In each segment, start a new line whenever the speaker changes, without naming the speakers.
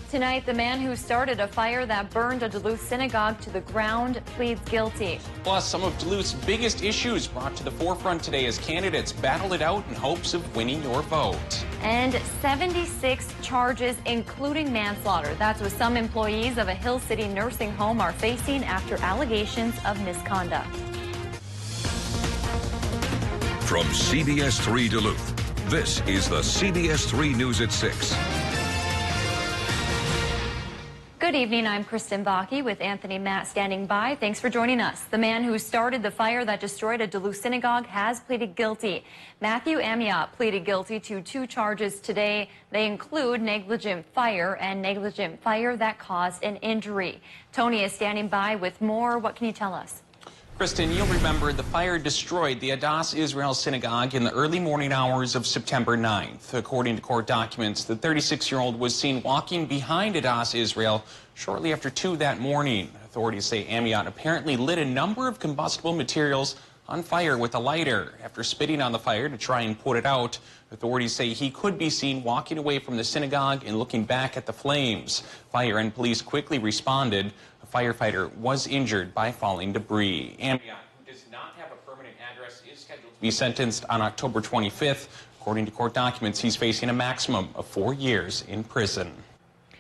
Tonight, the man who started a fire that burned a Duluth synagogue to the ground pleads guilty.
Plus, some of Duluth's biggest issues brought to the forefront today as candidates battle it out in hopes of winning your vote.
And 76 charges, including manslaughter. That's what some employees of a Hill City nursing home are facing after allegations of misconduct.
From CBS3 Duluth, this is the CBS3 News at 6.
Good evening, I'm Kristen Bakke with Anthony Matt standing by. Thanks for joining us. The man who started the fire that destroyed a Duluth synagogue has pleaded guilty. Matthew Amiot pleaded guilty to 2 charges today. They include negligent fire and negligent fire that caused an injury. Tony is standing by with more. What can you tell us?
Kristen, you'll remember the fire destroyed the Adass Israel synagogue in the early morning hours of September 9th. According to court documents, the 36-year-old was seen walking behind Adass Israel shortly after 2 that morning. Authorities say Amiot apparently lit a number of combustible materials on fire with a lighter. After spitting on the fire to try and put it out, authorities say he could be seen walking away from the synagogue and looking back at the flames. Fire and police quickly responded. A firefighter was injured by falling debris. Amiot, who does not have a permanent address, is scheduled to be sentenced on October 25th. According to court documents, he's facing a maximum of 4 years in prison.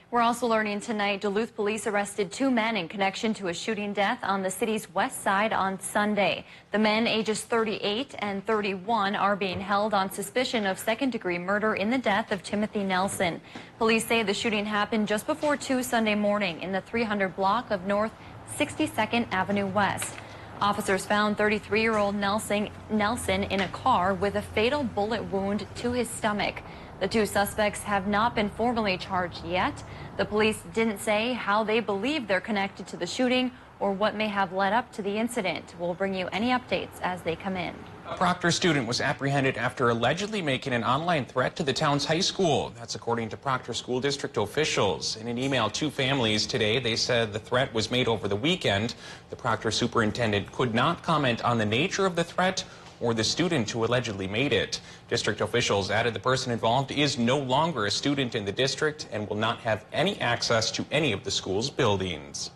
We're also learning tonight Duluth police arrested 2 men in connection to a shooting death on the city's west side on Sunday. The men, ages 38 and 31, are being held on suspicion of second-degree murder in the death of Timothy Nelson. Police say the shooting happened just before 2 Sunday morning in the 300 block of North 62nd Avenue West. Officers found 33-year-old Nelson in a car with a fatal bullet wound to his stomach. The 2 suspects have not been formally charged yet. The police didn't say how they believe they're connected to the shooting or what may have led up to the incident. We'll bring you any updates as they come in.
A Proctor student was apprehended after allegedly making an online threat to the town's high school. That's according to Proctor School District officials. In an email to families today, they said the threat was made over the weekend. The Proctor superintendent could not comment on the nature of the threat or the student who allegedly made it. District officials added the person involved is no longer a student in the district and will not have any access to any of the school's buildings.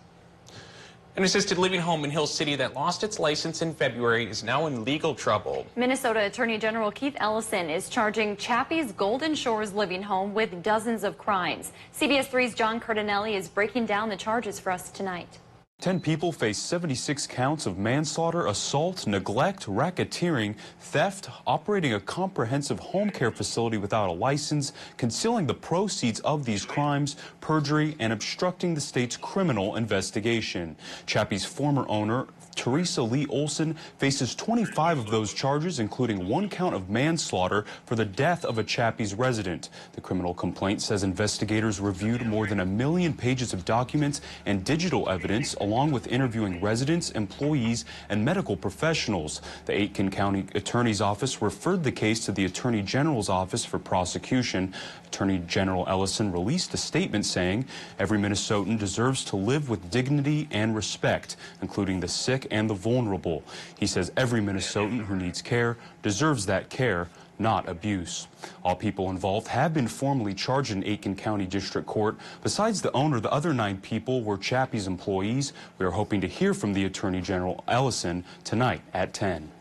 An assisted living home in Hill City that lost its license in February is now in legal trouble.
Minnesota Attorney General Keith Ellison is charging Chappie's Golden Shores living home with dozens of crimes. CBS3's John Cardinelli is breaking down the charges for us tonight.
10 people face 76 counts of manslaughter, assault, neglect, racketeering, theft, operating a comprehensive home care facility without a license, concealing the proceeds of these crimes, perjury, and obstructing the state's criminal investigation. Chappie's former owner, Teresa Lee Olson, faces 25 of those charges, including 1 count of manslaughter for the death of a Chappie's resident. The criminal complaint says investigators reviewed more than 1 million pages of documents and digital evidence, along with interviewing residents, employees, and medical professionals. The Aitkin County Attorney's Office referred the case to the Attorney General's Office for prosecution. Attorney General Ellison released a statement saying every Minnesotan deserves to live with dignity and respect, including the sick and the vulnerable. He says every Minnesotan who needs care deserves that care, not abuse. All people involved have been formally charged in Aitkin County District Court. Besides the owner, the other 9 people were Chappie's employees. We are hoping to hear from the Attorney General Ellison tonight at 10.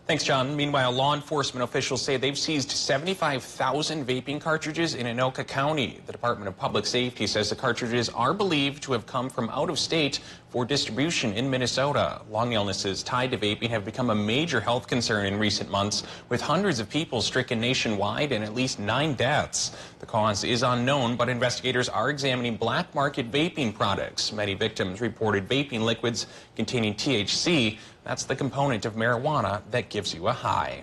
Thanks, John. Meanwhile, law enforcement officials say they've seized 75,000 vaping cartridges in Anoka County. The Department of Public Safety says the cartridges are believed to have come from out of state for distribution in Minnesota. Lung illnesses tied to vaping have become a major health concern in recent months, with hundreds of people stricken nationwide and at least 9 deaths. The cause is unknown, but investigators are examining black market vaping products. Many victims reported vaping liquids containing THC. That's the component of marijuana that gives you a high.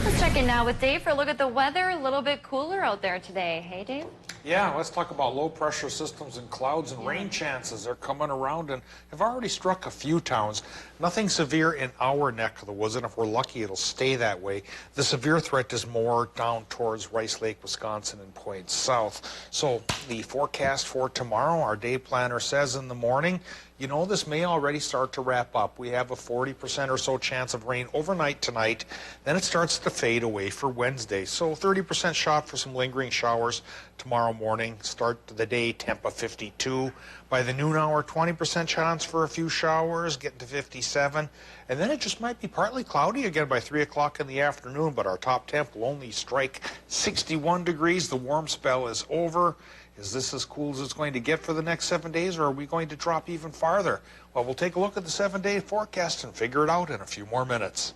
Let's check in now with Dave for a look at the weather. A little bit cooler out there today. Hey, Dave?
Yeah, let's talk about low pressure systems and clouds and rain chances. They're coming around and have already struck a few towns. Nothing severe in our neck of the woods, and if we're lucky, it'll stay that way. The severe threat is more down towards Rice Lake, Wisconsin, and points south. So the forecast for tomorrow, our day planner says in the morning, you know, this may already start to wrap up. We have a 40% or so chance of rain overnight tonight. Then it starts to fade away for Wednesday. So 30% shot for some lingering showers tomorrow tomorrow morning. Start the day, temp of 52. By the noon hour, 20% chance for a few showers, getting to 57. And then it just might be partly cloudy again by 3 o'clock in the afternoon, but our top temp will only strike 61 degrees. The warm spell is over. Is this as cool as it's going to get for the next 7 days, or are we going to drop even farther? Well, we'll take a look at the 7-day forecast and figure it out in a few more minutes.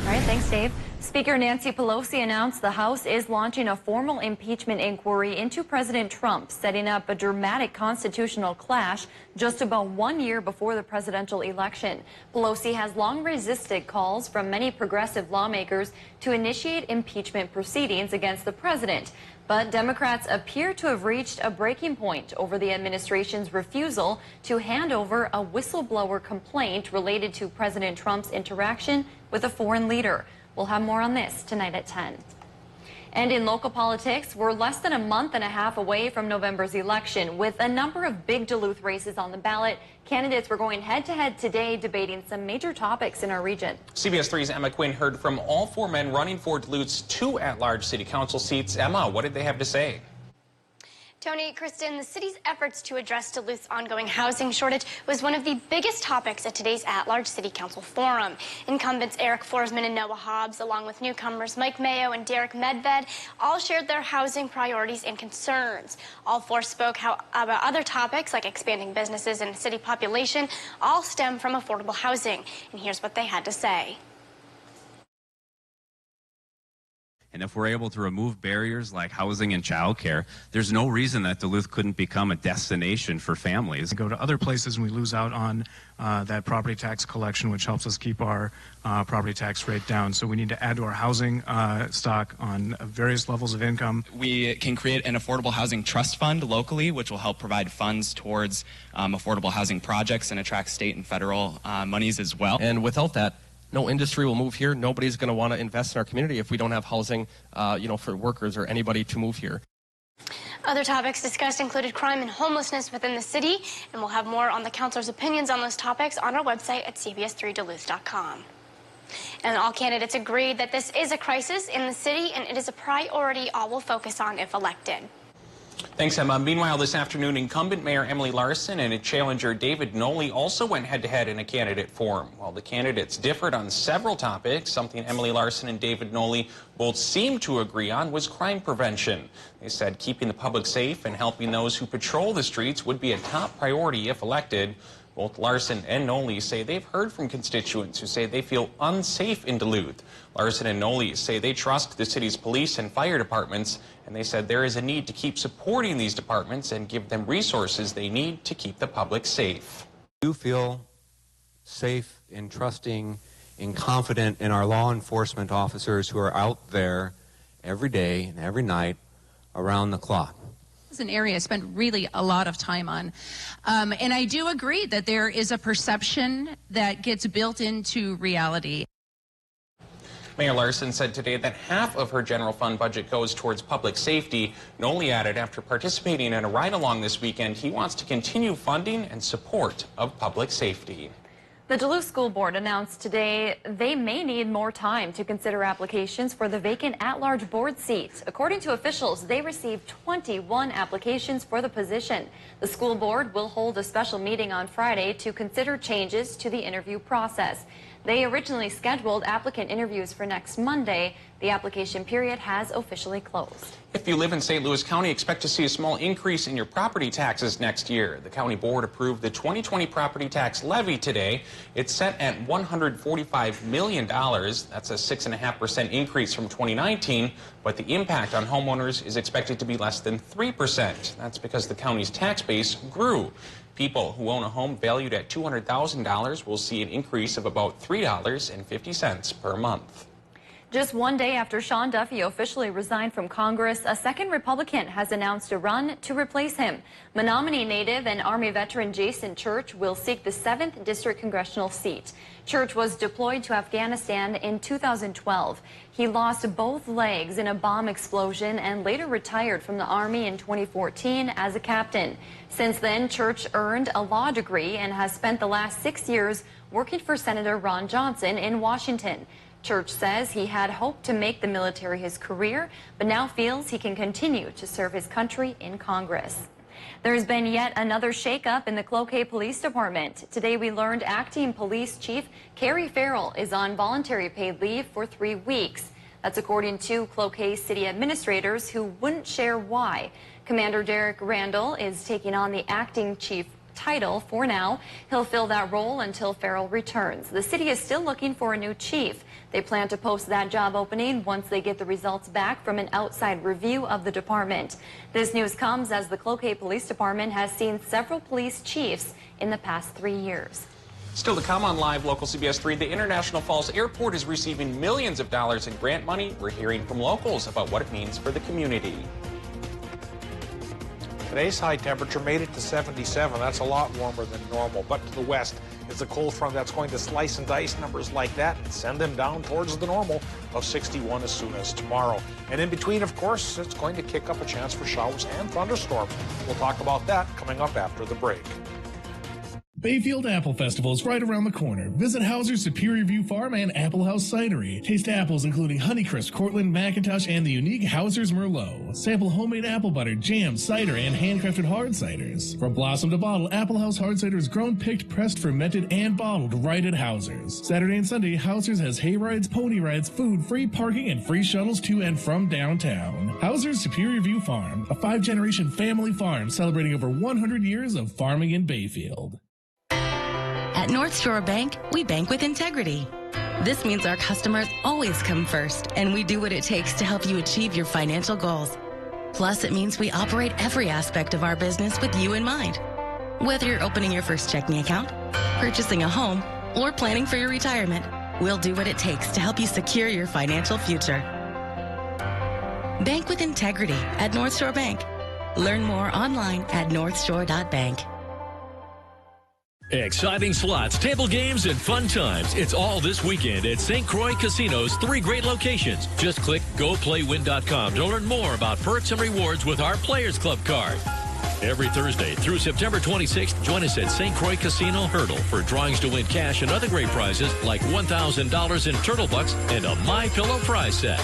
All right, thanks, Dave. Speaker Nancy Pelosi announced the House is launching a formal impeachment inquiry into President Trump, setting up a dramatic constitutional clash just about 1 year before the presidential election. Pelosi has long resisted calls from many progressive lawmakers to initiate impeachment proceedings against the president. But Democrats appear to have reached a breaking point over the administration's refusal to hand over a whistleblower complaint related to President Trump's interaction with a foreign leader. We'll have more on this tonight at 10. And in local politics, we're less than a month and a half away from November's election. With a number of big Duluth races on the ballot, candidates were going head-to-head today debating some major topics in our region.
CBS3's Emma Quinn heard from all 4 men running for Duluth's 2 at-large city council seats. Emma, what did they have to say?
Tony, Kristen, the city's efforts to address Duluth's ongoing housing shortage was one of the biggest topics at today's at-large city council forum. Incumbents Eric Forsman and Noah Hobbs, along with newcomers Mike Mayo and Derek Medved, all shared their housing priorities and concerns. All 4 spoke about other topics like expanding businesses and city population, all stem from affordable housing. And here's what they had to say.
And if we're able to remove barriers like housing and childcare, there's no reason that Duluth couldn't become a destination for families.
We go to other places and we lose out on that property tax collection, which helps us keep our property tax rate down. So we need to add to our housing stock on various levels of income.
We can create an affordable housing trust fund locally, which will help provide funds towards affordable housing projects and attract state and federal monies as well.
And without that, no industry will move here. Nobody's going to want to invest in our community if we don't have housing, for workers or anybody to move here.
Other topics discussed included crime and homelessness within the city, and we'll have more on the councilors' opinions on those topics on our website at cbs3duluth.com. And all candidates agreed that this is a crisis in the city, and it is a priority all will focus on if elected.
Thanks, Emma. Meanwhile, this afternoon, incumbent Mayor Emily Larson and challenger David Noley also went head-to-head in a candidate forum. While the candidates differed on several topics, something Emily Larson and David Noley both seemed to agree on was crime prevention. They said keeping the public safe and helping those who patrol the streets would be a top priority if elected. Both Larson and Noley say they've heard from constituents who say they feel unsafe in Duluth. Larson and Noley say they trust the city's police and fire departments, and they said there is a need to keep supporting these departments and give them resources they need to keep the public safe.
You feel safe and trusting and confident in our law enforcement officers who are out there every day and every night around the clock.
It's an area I spent really a lot of time on. And I do agree that there is a perception that gets built into reality.
Mayor Larson said today that half of her general fund budget goes towards public safety. Noley added after participating in a ride-along this weekend, he wants to continue funding and support of public safety.
The Duluth School Board announced today they may need more time to consider applications for the vacant at-large board seat. According to officials, they received 21 applications for the position. The school board will hold a special meeting on Friday to consider changes to the interview process. They originally scheduled applicant interviews for next Monday. The application period has officially closed.
If you live in St. Louis County, expect to see a small increase in your property taxes next year. The county board approved the 2020 property tax levy today. It's set at $145 million. That's a 6.5% increase from 2019, but the impact on homeowners is expected to be less than 3%. That's because the county's tax base grew. People who own a home valued at $200,000 will see an increase of about $3.50 per month.
Just 1 day after Sean Duffy officially resigned from Congress, a second Republican has announced a run to replace him. Menominee native and Army veteran Jason Church will seek the 7th District Congressional seat. Church was deployed to Afghanistan in 2012. He lost both legs in a bomb explosion and later retired from the Army in 2014 as a captain. Since then, Church earned a law degree and has spent the last 6 years working for Senator Ron Johnson in Washington. Church says he had hoped to make the military his career, but now feels he can continue to serve his country in Congress. There's been yet another shakeup in the Cloquet Police Department. Today we learned acting police chief Carrie Farrell is on voluntary paid leave for 3 weeks. That's according to Cloquet city administrators who wouldn't share why. Commander Derek Randall is taking on the acting chief title for now. He'll fill that role until Farrell returns. The city is still looking for a new chief. They plan to post that job opening once they get the results back from an outside review of the department. This news comes as the Cloquet Police Department has seen several police chiefs in the past 3 years.
Still to come on Live Local CBS 3, the International Falls Airport is receiving millions of dollars in grant money. We're hearing from locals about what it means for the community.
Today's high temperature made it to 77. That's a lot warmer than normal. But to the west is a cold front that's going to slice and dice numbers like that and send them down towards the normal of 61 as soon as tomorrow. And in between, of course, it's going to kick up a chance for showers and thunderstorms. We'll talk about that coming up after the break.
Bayfield Apple Festival is right around the corner. Visit Hauser's Superior View Farm and Apple House Cidery. Taste apples including Honeycrisp, Cortland, McIntosh, and the unique Hauser's Merlot. Sample homemade apple butter, jam, cider, and handcrafted hard ciders. From blossom to bottle, Apple House hard cider is grown, picked, pressed, fermented, and bottled right at Hauser's. Saturday and Sunday, Hauser's has hay rides, pony rides, food, free parking, and free shuttles to and from downtown. Hauser's Superior View Farm, a 5-generation family farm celebrating over 100 years of farming in Bayfield.
At North Shore Bank, we bank with integrity. This means our customers always come first, and we do what it takes to help you achieve your financial goals. Plus, it means we operate every aspect of our business with you in mind. Whether you're opening your first checking account, purchasing a home, or planning for your retirement, we'll do what it takes to help you secure your financial future. Bank with integrity at North Shore Bank. Learn more online at northshore.bank.
Exciting slots, table games, and fun times. It's all this weekend at St. Croix Casino's 3 great locations. Just click GoPlayWin.com to learn more about perks and rewards with our Players Club card. Every Thursday through September 26th, join us at St. Croix Casino Hurdle for drawings to win cash and other great prizes like $1,000 in Turtle Bucks and a MyPillow prize set.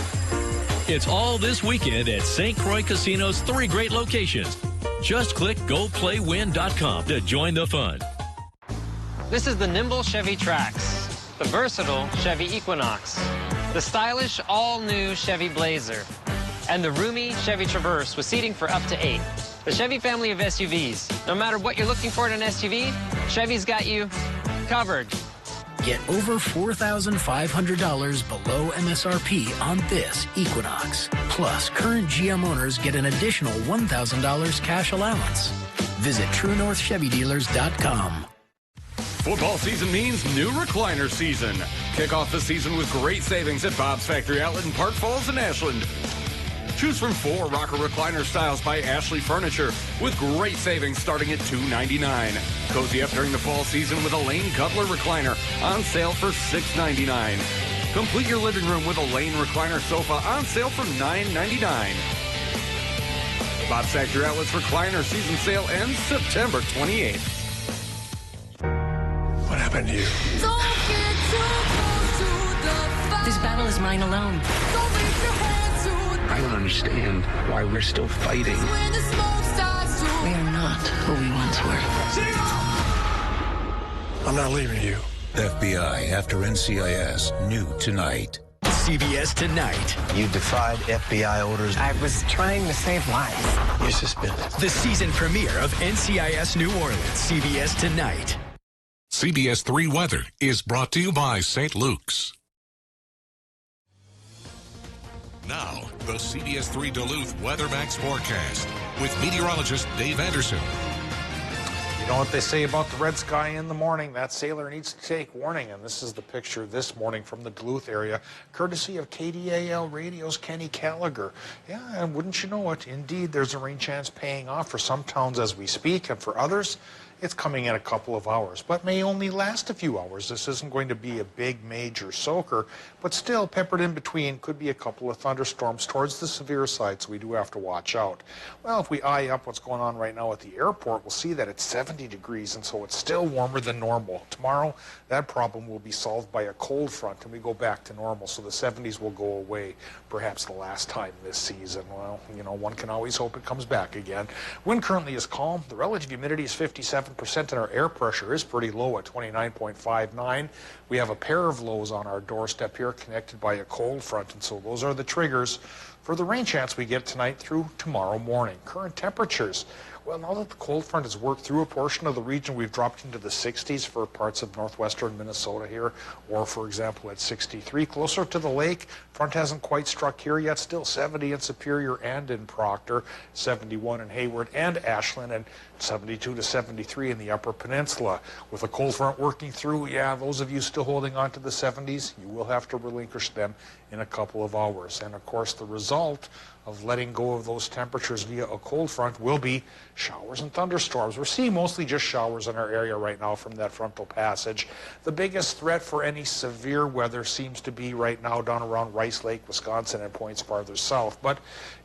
It's all this weekend at St. Croix Casino's 3 great locations. Just click GoPlayWin.com to join the fun.
This is the nimble Chevy Trax, the versatile Chevy Equinox, the stylish all-new Chevy Blazer, and the roomy Chevy Traverse with seating for up to 8. The Chevy family of SUVs. No matter what you're looking for in an SUV, Chevy's got you covered.
Get over $4,500 below MSRP on this Equinox. Plus, current GM owners get an additional $1,000 cash allowance. Visit TrueNorthChevyDealers.com.
Football season means new recliner season. Kick off the season with great savings at Bob's Factory Outlet in Park Falls and Ashland. Choose from 4 rocker recliner styles by Ashley Furniture with great savings starting at $299. Cozy up during the fall season with a Lane Cutler recliner on sale for $699. Complete your living room with a Lane recliner sofa on sale for $999. Bob's Factory Outlet's recliner season sale ends September 28th.
What happened to you?
This battle is mine alone.
I don't understand why we're still fighting.
We are not who we once were.
I'm not leaving you.
FBI after NCIS, new tonight.
CBS Tonight.
You defied FBI orders.
I was trying to save lives.
You're suspended.
The season premiere of NCIS New Orleans. CBS Tonight.
CBS 3 weather is brought to you by St. Luke's. Now, the CBS 3 Duluth Weathermax forecast with meteorologist Dave Anderson.
You know what they say about the red sky in the morning? That sailor needs to take warning, and this is the picture this morning from the Duluth area, courtesy of KDAL Radio's Kenny Gallagher. Yeah, and wouldn't you know it, indeed, there's a rain chance paying off for some towns as we speak, and for others, It's coming in a couple of hours, but may only last a few hours. This isn't going to be a big major soaker, but still peppered in between could be a couple of thunderstorms towards the severe side, so we do have to watch out. Well, if we eye up what's going on right now at the airport, we'll see that it's 70 degrees, and so it's still warmer than normal. Tomorrow, that problem will be solved by a cold front, and we go back to normal, so the 70s will go away, perhaps the last time this season. Well, you know, one can always hope it comes back again. Wind currently is calm. The relative humidity is 57%, and our air pressure is pretty low at 29.59. We have a pair of lows on our doorstep here connected by a cold front, and so those are the triggers for the rain chance we get tonight through tomorrow morning. Current temperatures. Well, now that the cold front has worked through a portion of the region, we've dropped into the 60s for parts of northwestern Minnesota here, or for example at 63. Closer to the lake, front hasn't quite struck here yet, still 70 in Superior and in Proctor, 71 in Hayward and Ashland, and 72 to 73 in the Upper Peninsula. With the cold front working through, yeah, those of you still holding on to the 70s, you will have to relinquish them in a couple of hours. And of course, the result of letting go of those temperatures via a cold front will be showers and thunderstorms. We're seeing mostly just showers in our area right now from that frontal passage. The biggest threat for any severe weather seems to be right now down around Rice Lake, Wisconsin, and points farther south. But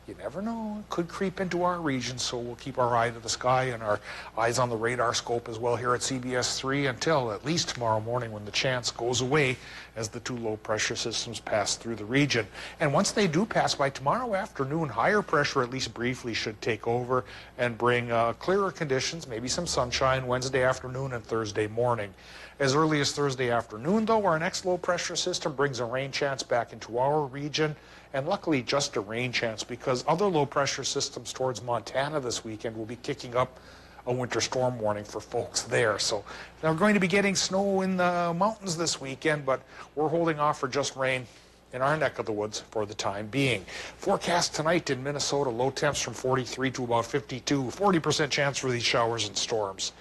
you never know, it could creep into our region, so we'll keep our eye to the sky and our eyes on the radar scope as well here at CBS3 until at least tomorrow morning when the chance goes away as the two low pressure systems pass through the region. And once they do pass by tomorrow afternoon, higher pressure at least briefly should take over and bring clearer conditions, maybe some sunshine Wednesday afternoon and Thursday morning. As early as Thursday afternoon, though, our next low pressure system brings a rain chance back into our region, and luckily just a rain chance because other low pressure systems towards Montana this weekend will be kicking up a winter storm warning for folks there. So they're going to be getting snow in the mountains this weekend, but we're holding off for just rain in our neck of the woods for the time being. Forecast tonight in Minnesota, low temps from 43 to about 52, 40% chance for these showers and storms.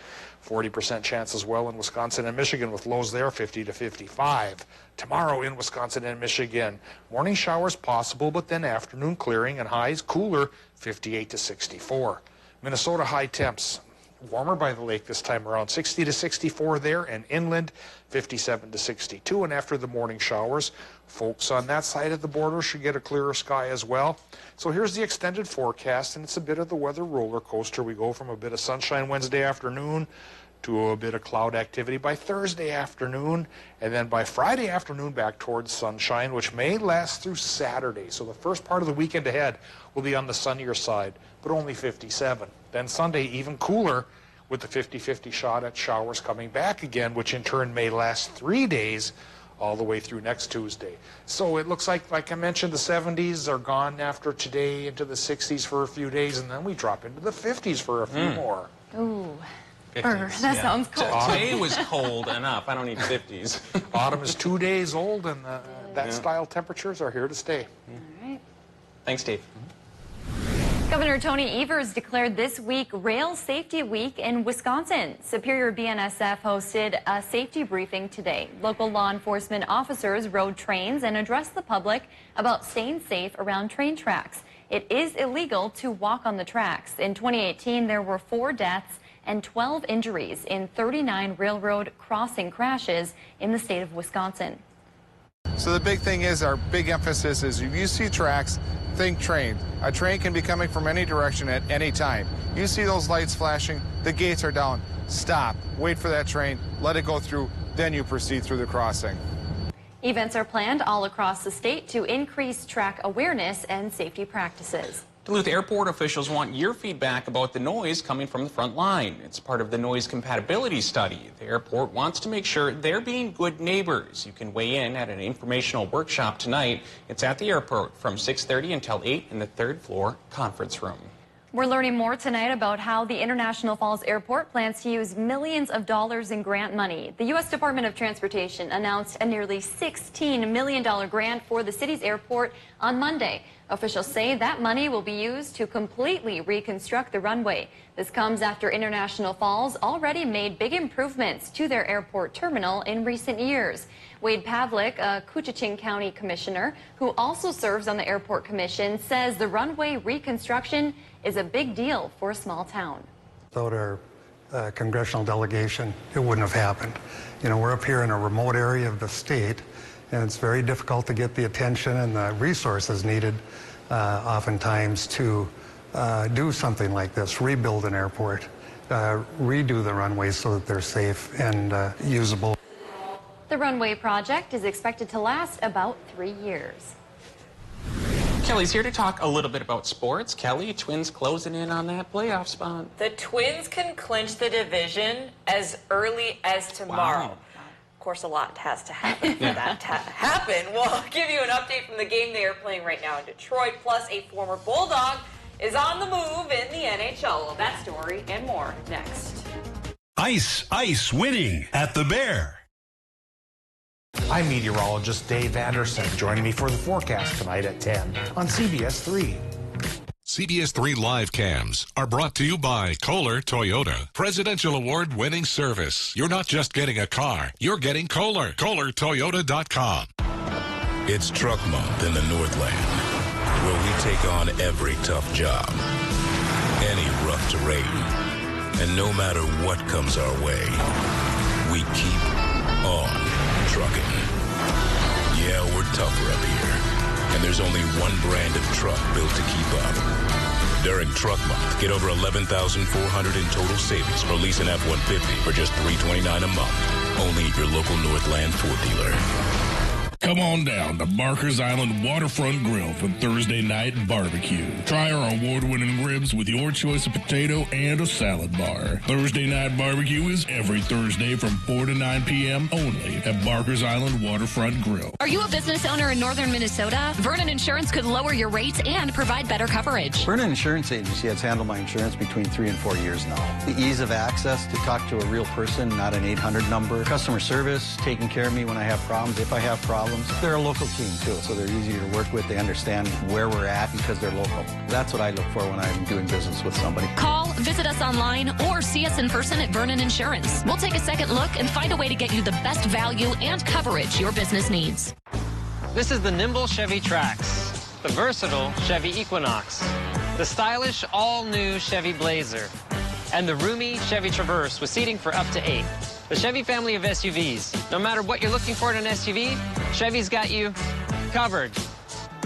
40% chance as well in Wisconsin and Michigan with lows there 50 to 55. Tomorrow in Wisconsin and Michigan, morning showers possible, but then afternoon clearing and highs cooler 58 to 64. Minnesota high temps warmer by the lake this time around, 60 to 64 there, and inland 57 to 62. And after the morning showers, folks on that side of the border should get a clearer sky as well. So here's the extended forecast, and it's a bit of the weather roller coaster. We go from a bit of sunshine Wednesday afternoon to a bit of cloud activity by Thursday afternoon, and then by Friday afternoon back towards sunshine, which may last through Saturday. So the first part of the weekend ahead will be on the sunnier side, but only 57. Then Sunday even cooler with the 50-50 shot at showers coming back again, which in turn may last 3 days all the way through next Tuesday. So it looks like I mentioned, the 70s are gone after today, into the 60s for a few days, and then we drop into the 50s for a few more.
Ooh.
50s,
That sounds cold.
Today was cold enough. I don't need 50s.
Autumn is 2 days old, and that style temperatures are here to stay.
All right.
Thanks, Dave.
Governor Tony Evers declared this week Rail Safety Week in Wisconsin. Superior BNSF hosted a safety briefing today. Local law enforcement officers rode trains and addressed the public about staying safe around train tracks. It is illegal to walk on the tracks. In 2018, there were 4 deaths and 12 injuries in 39 railroad crossing crashes in the state of Wisconsin.
So the big thing is, our big emphasis is, if you see tracks, think train. A train can be coming from any direction at any time. You see those lights flashing, the gates are down. Stop, wait for that train, let it go through, then you proceed through the crossing.
Events are planned all across the state to increase track awareness and safety practices.
Duluth Airport officials want your feedback about the noise coming from the front line. It's part of the noise compatibility study. The airport wants to make sure they're being good neighbors. You can weigh in at an informational workshop tonight. It's at the airport from 6:30 until 8 in the 3rd floor conference room.
We're learning more tonight about how the International Falls Airport plans to use millions of dollars in grant money. The U.S. Department of Transportation announced a nearly $16 million grant for the city's airport on Monday. Officials say that money will be used to completely reconstruct the runway. This comes after International Falls already made big improvements to their airport terminal in recent years. Wade Pavlik, a Koochiching County commissioner who also serves on the airport commission, says the runway reconstruction is a big deal for a small town.
Without our congressional delegation, it wouldn't have happened. You know, we're up here in a remote area of the state, and it's very difficult to get the attention and the resources needed oftentimes to do something like this, rebuild an airport, redo the runways so that they're safe and usable.
The runway project is expected to last about 3 years.
Kelly's here to talk a little bit about sports. Kelly, Twins closing in on that playoff spot.
The Twins can clinch the division as early as tomorrow.
Wow.
Of course, a lot has to happen for that to happen. We'll give you an update from the game they are playing right now in Detroit. Plus, a former Bulldog is on the move in the NHL. That story and more next.
Ice winning at the Bear.
I'm meteorologist Dave Anderson, joining me for the forecast tonight at 10 on CBS3.
CBS3 live cams are brought to you by Kohler Toyota. Presidential award-winning service. You're not just getting a car, you're getting Kohler. KohlerToyota.com.
It's Truck Month in the Northland, where we take on every tough job, any rough terrain, and no matter what comes our way, we keep on trucking. Yeah, we're tougher up here, and there's only one brand of truck built to keep up. During Truck Month, get over $11,400 in total savings for lease an F-150 for just $329 a month. Only at your local Northland Ford dealer.
Come on down to Barker's Island Waterfront Grill for Thursday night barbecue. Try our award-winning ribs with your choice of potato and a salad bar. Thursday night barbecue is every Thursday from 4 to 9 p.m. only at Barker's Island Waterfront Grill.
Are you a business owner in northern Minnesota? Vernon Insurance could lower your rates and provide better coverage.
Vernon Insurance Agency has handled my insurance between 3 and 4 years now. The ease of access to talk to a real person, not an 800 number. Customer service, taking care of me when I have problems, if I have problems. They're a local team, too, so they're easier to work with. They understand where we're at because they're local. That's what I look for when I'm doing business with somebody.
Call, visit us online, or see us in person at Vernon Insurance. We'll take a second look and find a way to get you the best value and coverage your business needs.
This is the nimble Chevy Trax, the versatile Chevy Equinox, the stylish all-new Chevy Blazer, and the roomy Chevy Traverse with seating for up to 8. The Chevy family of SUVs. No matter what you're looking for in an SUV, Chevy's got you covered.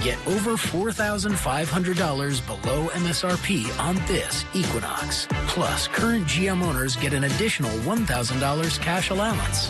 Get over $4,500 below MSRP on this Equinox. Plus, current GM owners get an additional $1,000 cash allowance.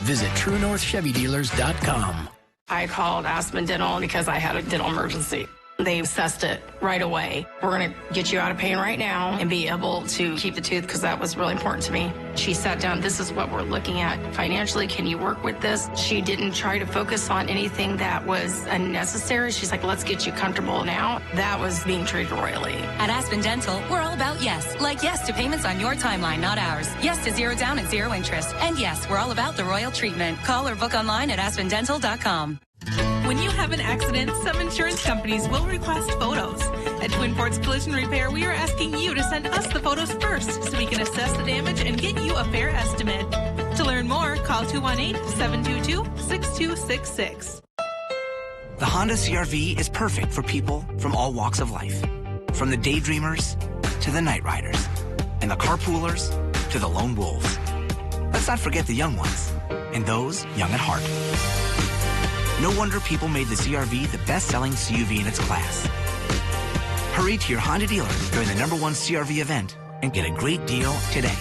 Visit TrueNorthChevyDealers.com.
I called Aspen Dental because I had a dental emergency. They assessed it right away. We're going to get you out of pain right now and be able to keep the tooth because that was really important to me. She sat down, this is what we're looking at financially. Can you work with this? She didn't try to focus on anything that was unnecessary. She's like, let's get you comfortable now. That was being treated royally.
At Aspen Dental, we're all about yes. Like yes to payments on your timeline, not ours. Yes to 0 down and 0 interest. And yes, we're all about the royal treatment. Call or book online at aspendental.com.
When you have an accident, some insurance companies will request photos. At Twin Ports Collision Repair, we are asking you to send us the photos first so we can assess the damage and get you a fair estimate. To learn more, call 218-722-6266.
The Honda CR-V is perfect for people from all walks of life. From the daydreamers to the night riders, and the carpoolers to the lone wolves. Let's not forget the young ones, and those young at heart. No wonder people made the CR-V the best-selling CUV in its class. Hurry to your Honda dealer during the #1 CR-V event and get a great deal today.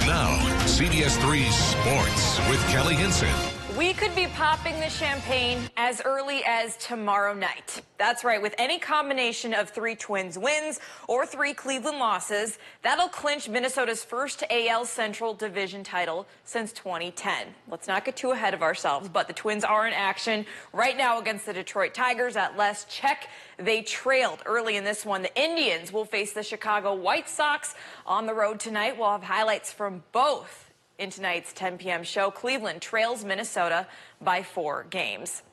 Now, CBS3 Sports with Kelly Hinson.
We could be popping the champagne as early as tomorrow night. That's right, with any combination of 3 Twins wins or 3 Cleveland losses, that'll clinch Minnesota's first AL Central Division title since 2010. Let's not get too ahead of ourselves, but the Twins are in action right now against the Detroit Tigers at Les Check. They trailed early in this one. The Indians will face the Chicago White Sox on the road tonight. We'll have highlights from both in tonight's 10 p.m. show. Cleveland trails Minnesota by 4 games.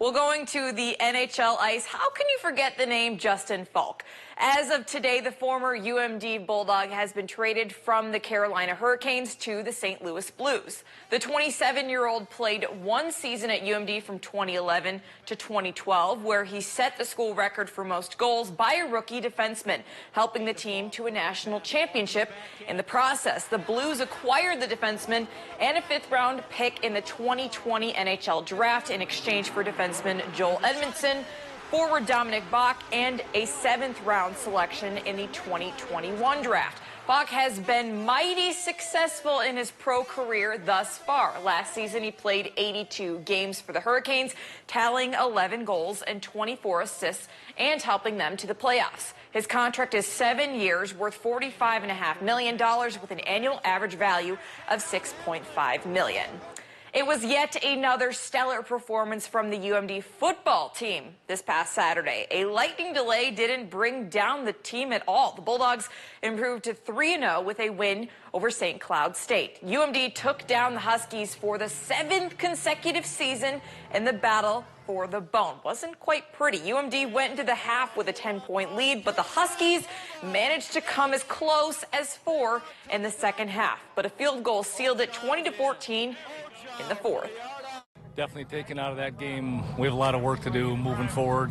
Well, going to the NHL ice, how can you forget the name Justin Falk? As of today, the former UMD Bulldog has been traded from the Carolina Hurricanes to the St. Louis Blues. The 27-year-old played one season at UMD from 2011 to 2012, where he set the school record for most goals by a rookie defenseman, helping the team to a national championship. In the process, the Blues acquired the defenseman and a fifth-round pick in the 2020 NHL draft in exchange for defenseman Joel Edmondson, forward Dominic Bach, and a seventh-round selection in the 2021 draft. Bach has been mighty successful in his pro career thus far. Last season, he played 82 games for the Hurricanes, tallying 11 goals and 24 assists and helping them to the playoffs. His contract is 7 years, worth $45.5 million, with an annual average value of $6.5 million. It was yet another stellar performance from the UMD football team this past Saturday. A lightning delay didn't bring down the team at all. The Bulldogs improved to 3-0 with a win over St. Cloud State. UMD took down the Huskies for the 7th consecutive season in the battle for the bone. Wasn't quite pretty. UMD went into the half with a 10-point lead, but the Huskies managed to come as close as 4 in the second half. But a field goal sealed it 20-14 in the fourth.
Definitely taken out of that game. We have a lot of work to do moving forward.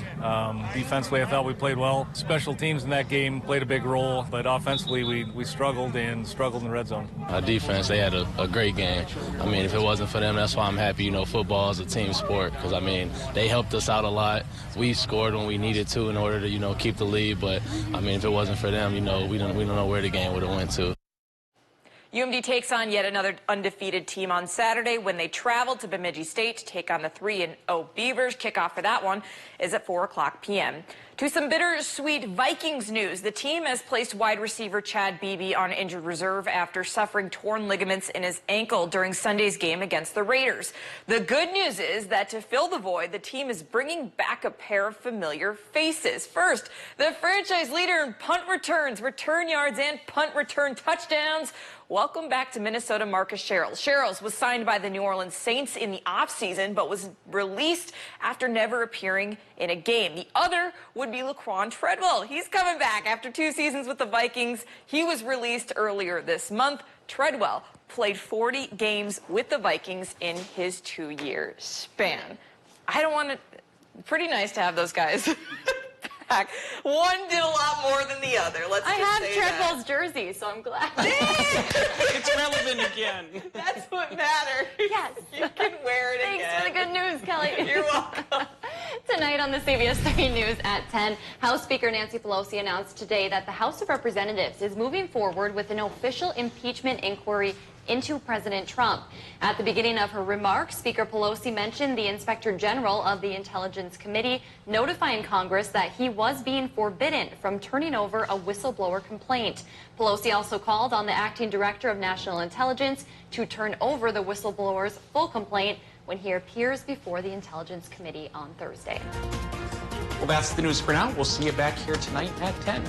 Defensively, I thought we played well. Special teams in that game played a big role, but offensively, we struggled in the red zone.
Our defense, they had a great game. I mean, if it wasn't for them, that's why I'm happy. You know, football is a team sport because, I mean, they helped us out a lot. We scored when we needed to in order to, you know, keep the lead. But, I mean, if it wasn't for them, you know, we don't know where the game would have went to.
UMD takes on yet another undefeated team on Saturday when they travel to Bemidji State to take on the 3-0 Beavers. Kickoff for that one is at 4:00 p.m. To some bittersweet Vikings news. The team has placed wide receiver Chad Beebe on injured reserve after suffering torn ligaments in his ankle during Sunday's game against the Raiders. The good news is that to fill the void, the team is bringing back a pair of familiar faces. First, the franchise leader in punt returns, return yards, and punt return touchdowns. Welcome back to Minnesota, Marcus Sherrills. Sherrills was signed by the New Orleans Saints in the offseason, but was released after never appearing in a game. The other would be Laquan Treadwell. He's coming back after 2 seasons with the Vikings. He was released earlier this month. Treadwell played 40 games with the Vikings in his 2-year span. Pretty nice to have those guys back. One did a lot more than the other.
I have Treadwell's jersey, so I'm glad.
It's relevant again.
That's what matters.
Yes.
You can wear it again.
Thanks for the good news, Kelly.
You're welcome.
Tonight on the CBS3 News at 10, House Speaker Nancy Pelosi announced today that the House of Representatives is moving forward with an official impeachment inquiry into President Trump. At the beginning of her remarks, Speaker Pelosi mentioned the Inspector General of the Intelligence Committee notifying Congress that he was being forbidden from turning over a whistleblower complaint. Pelosi also called on the Acting Director of National Intelligence to turn over the whistleblower's full complaint when he appears before the Intelligence Committee on Thursday.
Well, that's the news for now. We'll see you back here tonight at 10.